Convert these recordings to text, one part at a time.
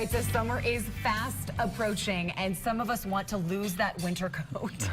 right, so summer is fast approaching, and some of us want to lose that winter coat.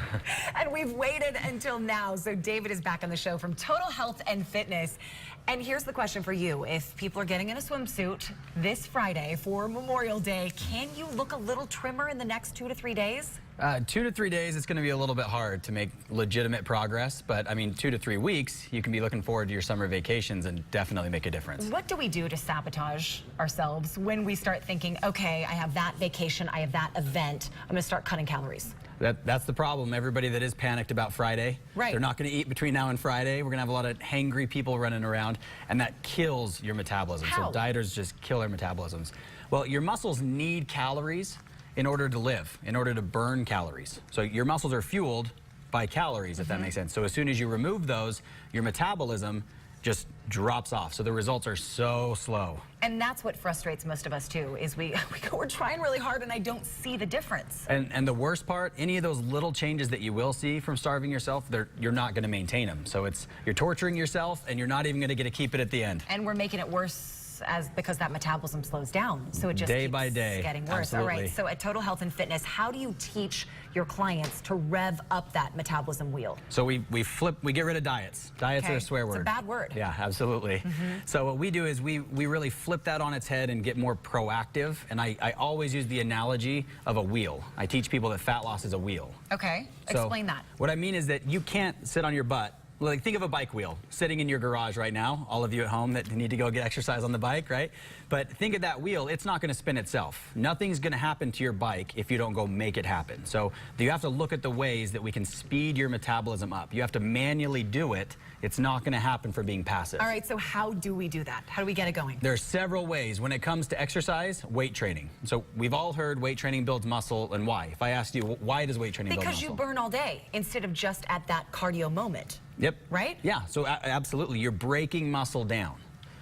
And we've waited until now. So David is back on the show from Total Health and Fitness. And here's the question for you. If people are getting in a swimsuit this Friday for Memorial Day, can you look a little trimmer in the next 2 to 3 days? 2 to 3 days, it's going to be a little bit hard to make legitimate progress. But I mean, 2 to 3 weeks, you can be looking forward to your summer vacations and definitely make a difference. What do we do to sabotage ourselves when we start thinking, okay, I have that vacation, I have that event, I'm going to start cutting calories? That's the problem. Everybody that is panicked about Friday, right, they're not going to eat between now and Friday. We're going to have a lot of hangry people running around, and that kills your metabolism. How? So dieters just kill their metabolisms. Well, your muscles need calories in order to live, in order to burn calories. So your muscles are fueled by calories, if that makes sense. So as soon as you remove those, your metabolism just drops off. So the results are so slow. And that's what frustrates most of us too, is we're trying really hard and I don't see the difference. And the worst part, any of those little changes that you will see from starving yourself, you're not going to maintain them. So you're torturing yourself and you're not even going to get to keep it at the end. And we're making it worse because that metabolism slows down. So it just day keeps by day getting worse. Absolutely. All right, so at Total Health and Fitness, how do you teach your clients to rev up that metabolism wheel? So we get rid of diets. Diets are a swear word. It's a bad word. Yeah, absolutely. So what we do is we really flip that on its head and get more proactive. And I always use the analogy of a wheel. I teach people that fat loss is a wheel. Okay, So explain that. What I mean is that you can't sit on your butt. Like, think of a bike wheel sitting in your garage right now, all of you at home that need to go get exercise on the bike, right? But think of that wheel, it's not going to spin itself. Nothing's going to happen to your bike if you don't go make it happen. So you have to look at the ways that we can speed your metabolism up. You have to manually do it. It's not going to happen for being passive. All right, so how do we do that? How do we get it going? There are several ways. When it comes to exercise, weight training. So we've all heard weight training builds muscle, and why? If I asked you, why does weight training build muscle? Because you burn all day instead of just at that cardio moment. Yep. Right? Yeah, so absolutely, you're breaking muscle down.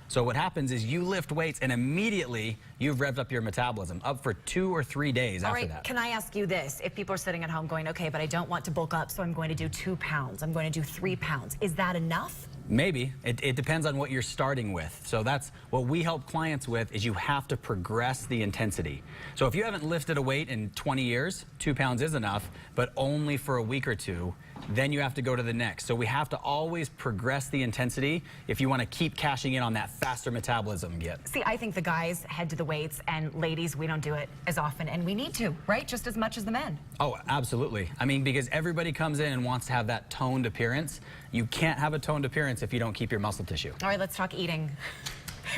So what happens is you lift weights and immediately you've revved up your metabolism up for 2 or 3 days after that. All right, can I ask you this? If people are sitting at home going, okay, but I don't want to bulk up, so I'm going to do 2 pounds, I'm going to do 3 pounds. Is that enough? Maybe. It depends on what you're starting with. So that's what we help clients with, is you have to progress the intensity. So if you haven't lifted a weight in 20 years, 2 pounds is enough, but only for a week or two, then you have to go to the next. So we have to always progress the intensity if you want to keep cashing in on that faster metabolism get. See, I think the guys head to the weights, and ladies, we don't do it as often, and we need to, right? Just as much as the men. Oh, absolutely. I mean, because everybody comes in and wants to have that toned appearance. You can't have a toned appearance if you don't keep your muscle tissue. All right, let's talk eating.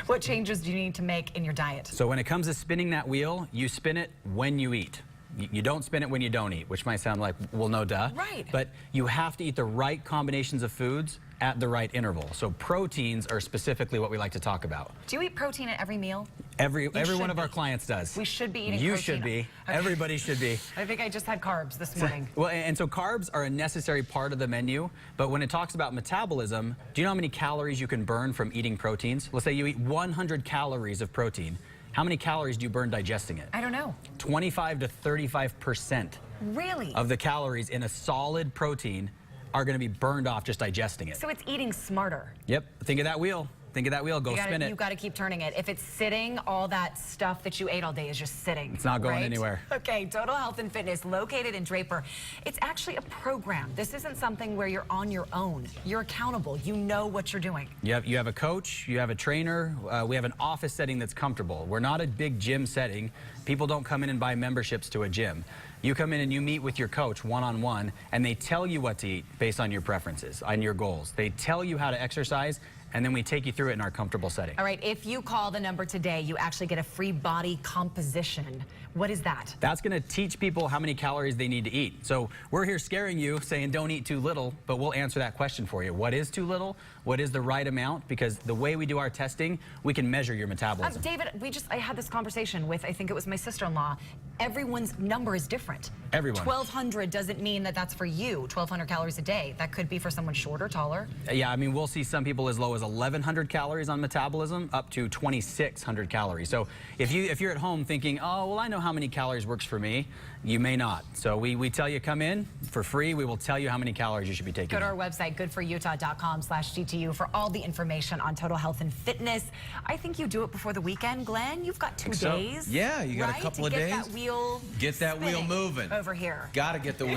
What changes do you need to make in your diet? So when it comes to spinning that wheel, you spin it when you eat. You don't spin it when you don't eat, which might sound like, well, no duh. Right. But you have to eat the right combinations of foods at the right interval. So proteins are specifically what we like to talk about. Do you eat protein at every meal? Every one of our clients does. We should be eating You protein. should be. Okay. Everybody should be. I think I just had carbs this morning. Well, and so carbs are a necessary part of the menu, but when it talks about metabolism, do you know how many calories you can burn from eating proteins? Let's say you eat 100 calories of protein. How many calories do you burn digesting it? I don't know. 25 to 35%. Really? Of the calories in a solid protein are going to be burned off just digesting it. So it's eating smarter. Yep. Think of that wheel. Think of that wheel. Go spin it. You've got to keep turning it. If it's sitting, all that stuff that you ate all day is just sitting. It's not going right? anywhere. Okay, Total Health and Fitness, located in Draper. It's actually a program. This isn't something where you're on your own. You're accountable. You know what you're doing. You have a coach. You have a trainer. We have an office setting that's comfortable. We're not a big gym setting. People don't come in and buy memberships to a gym. You come in and you meet with your coach one-on-one, and they tell you what to eat based on your preferences, on your goals. They tell you how to exercise, and then we take you through it in our comfortable setting. All right, if you call the number today, you actually get a free body composition. What is that? That's going to teach people how many calories they need to eat. So we're here scaring you, saying don't eat too little, but we'll answer that question for you. What is too little? What is the right amount? Because the way we do our testing, we can measure your metabolism. David, I had this conversation with, I think it was my sister-in-law. Everyone's number is different. Everyone. 1,200 doesn't mean that that's for you, 1,200 calories a day. That could be for someone shorter, taller. Yeah, I mean, we'll see some people as low as 1,100 calories on metabolism up to 2,600 calories. So if you're at home thinking, oh, well, I know how many calories works for me, you may not. So we tell you come in for free. We will tell you how many calories you should be taking. Go to our website, goodforutah.com/GT. to you for all the information on total health and fitness. I think you do it before the weekend, Glenn. You've got 2 days. Yeah, you got a couple of days. Get that wheel Get that wheel spinning moving. over here. Got to get the wheel.